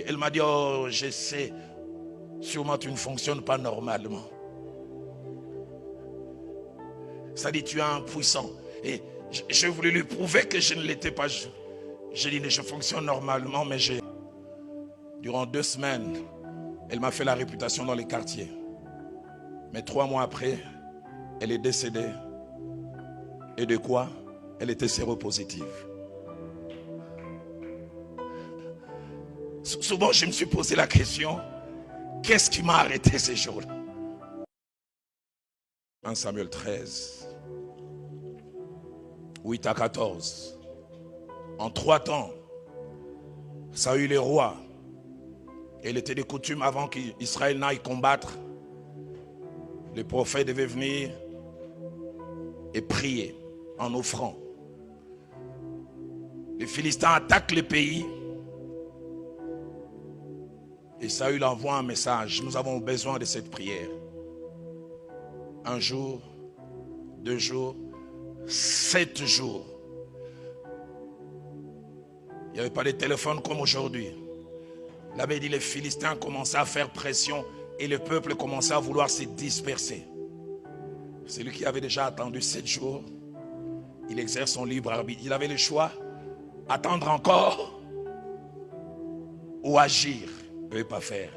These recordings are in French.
elle m'a dit, oh, je sais, sûrement tu ne fonctionnes pas normalement. Ça dit, tu es impuissant. Et j'ai voulu lui prouver que je ne l'étais pas. J'ai dit, je fonctionne normalement, mais durant 2 semaines, elle m'a fait la réputation dans les quartiers. Mais 3 mois après, elle est décédée. Et de quoi? Elle était séropositive. Souvent, je me suis posé la question, qu'est-ce qui m'a arrêté ces jours-là? 1 Samuel 13, 8 à 14. En 3 temps, Saül est roi. Et il était de coutume, avant qu'Israël n'aille combattre, les prophètes devaient venir et prier en offrant. Les Philistins attaquent le pays. Et Saül envoie un message. Nous avons besoin de cette prière. 1 jour, 2 jours, 7 jours. Il n'y avait pas de téléphone comme aujourd'hui. Il avait dit, les Philistins commençaient à faire pression et le peuple commençait à vouloir se disperser. Celui qui avait déjà attendu 7 jours, il exerce son libre arbitre. Il avait le choix, attendre encore ou agir. Il ne pouvait pas faire.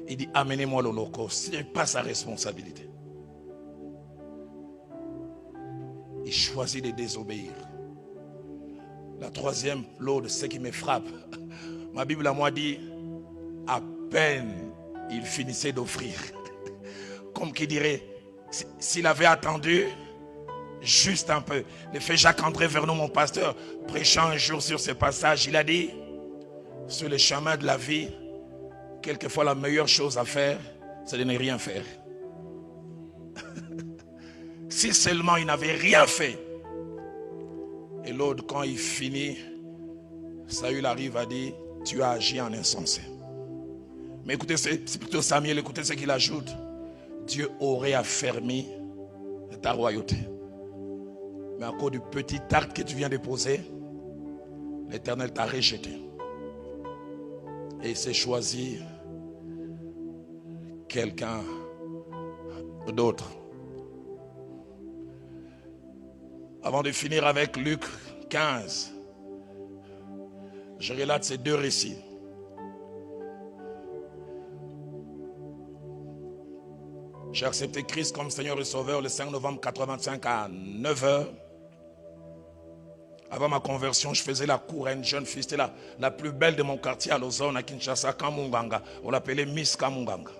Il dit, amenez-moi l'holocauste. Ce n'est pas sa responsabilité. Il choisit de désobéir. La 3e lot de ce qui me frappe. Ma Bible à moi dit, à peine il finissait d'offrir. Comme qui dirait, s'il avait attendu juste un peu. Le fait Jacques-André Vernon, mon pasteur, prêchant un jour sur ce passage, il a dit, sur le chemin de la vie, quelquefois la meilleure chose à faire, c'est de ne rien faire. Si seulement il n'avait rien fait. Et l'autre, quand il finit, Saül arrive à dire, tu as agi en insensé. Mais écoutez, c'est plutôt Samuel, écoutez ce qu'il ajoute. Dieu aurait affermi ta royauté. Mais à cause du petit acte que tu viens de poser, l'Éternel t'a rejeté. Et il s'est choisi quelqu'un d'autre. Avant de finir avec Luc 15, je relate ces 2 récits. J'ai accepté Christ comme Seigneur et Sauveur le 5 novembre 85 à 9h. Avant ma conversion, je faisais la cour à une jeune fille. C'était la plus belle de mon quartier à Lausanne, à Kinshasa, Kamunganga. On l'appelait Miss Kamunganga.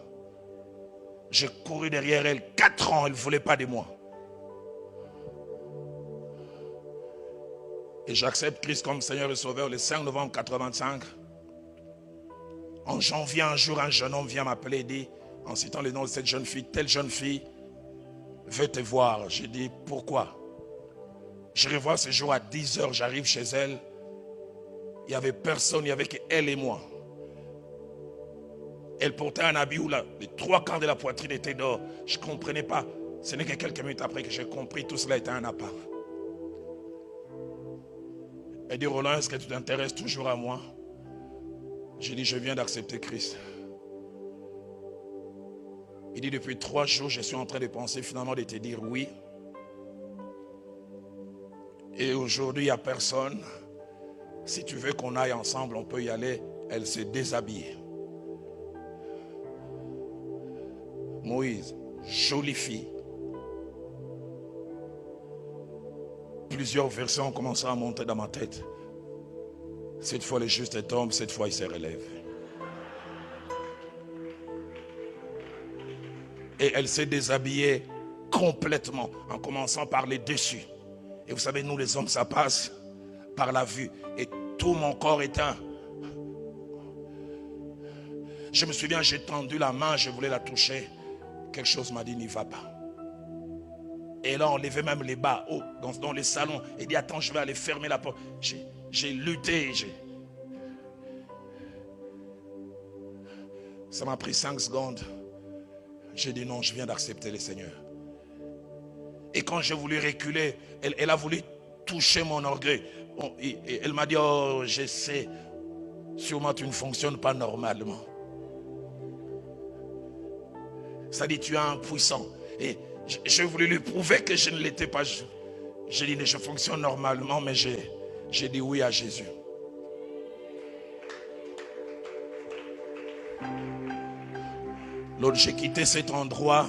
J'ai couru derrière elle 4 ans, elle ne voulait pas de moi. Et j'accepte Christ comme Seigneur et Sauveur le 5 novembre 85. En janvier, un jour, un jeune homme vient m'appeler et dit, en citant le nom de cette jeune fille, telle jeune fille veut te voir. J'ai dit, pourquoi? Je revois ce jour à 10h, j'arrive chez elle. Il n'y avait personne, il n'y avait qu'elle et moi. Elle portait un habit où les 3 quarts de la poitrine étaient dehors. Je ne comprenais pas. Ce n'est que quelques minutes après que j'ai compris, tout cela était un appart. Elle dit, Roland, est-ce que tu t'intéresses toujours à moi? J'ai dit, je viens d'accepter Christ. Il dit, depuis 3 jours, je suis en train de penser finalement de te dire oui. Et aujourd'hui, il n'y a personne. Si tu veux qu'on aille ensemble, on peut y aller. Elle s'est déshabillée. Moïse, jolie fille. Plusieurs versets ont commencé à monter dans ma tête. Cette fois, le juste tombe, cette fois, il se relève. Et elle s'est déshabillée complètement, en commençant par les dessus. Et vous savez, nous les hommes, ça passe par la vue. Et tout mon corps est un. Je me souviens, j'ai tendu la main, je voulais la toucher. Quelque chose m'a dit, n'y va pas. Et là, on levait même les bas, haut, dans les salons. Et dit, attends, je vais aller fermer la porte. J'ai lutté. Ça m'a pris 5 secondes. J'ai dit non, je viens d'accepter le Seigneur. Et quand j'ai voulu reculer, elle a voulu toucher mon orgueil. Et elle m'a dit, oh, je sais. sûrement tu ne fonctionnes pas normalement. Ça dit, tu es un puissant. Et j'ai voulu lui prouver que je ne l'étais pas. J'ai dit, je fonctionne normalement, mais j'ai dit oui à Jésus. L'autre, j'ai quitté cet endroit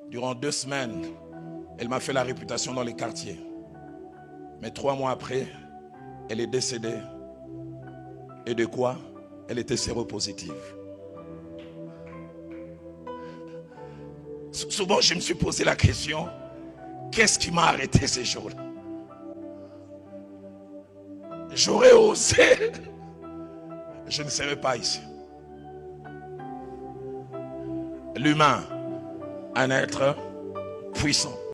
durant 2 semaines. Elle m'a fait la réputation dans les quartiers. Mais 3 mois après, elle est décédée. Et de quoi? Elle était séropositive. Souvent, je me suis posé la question, qu'est-ce qui m'a arrêté ces jours-là? J'aurais osé. Je ne serais pas ici. L'humain, un être puissant.